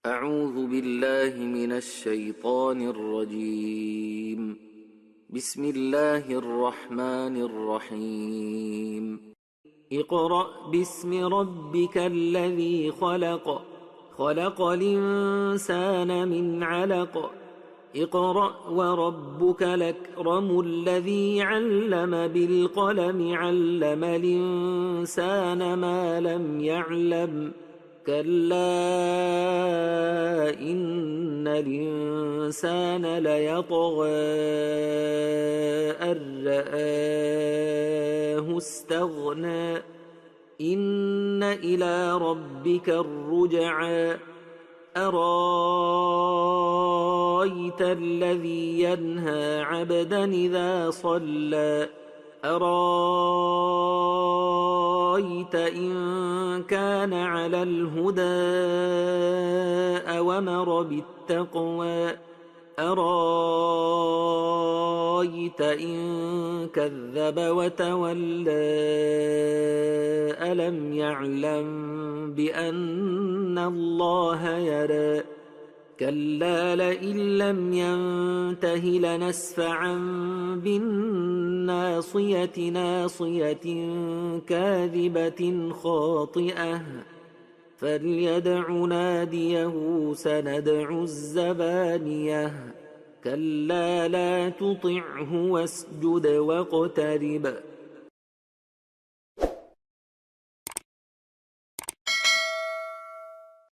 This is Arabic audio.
أعوذ بالله من الشيطان الرجيم. بسم الله الرحمن الرحيم. اقرأ باسم ربك الذي خلق، خلق الإنسان من علق. اقرأ وربك الأكرم الذي علم بالقلم، علم الإنسان ما لم يعلم. كلا إن الإنسان ليطغى أن رآه استغنى. إن إلى ربك الرجعى. أرايت الذي ينهى عبدا إذا صلى، أرايت إن كان على الهدى أو أمر بالتقوى، أرايت إن كذب وتولى. ألم يعلم بأن الله يرى. كلا لئن لم ينته لنسفعا بالناصية، ناصية كاذبة خاطئة، فليدع ناديه سندع الزبانية. كلا لا تطعه واسجد واقترب.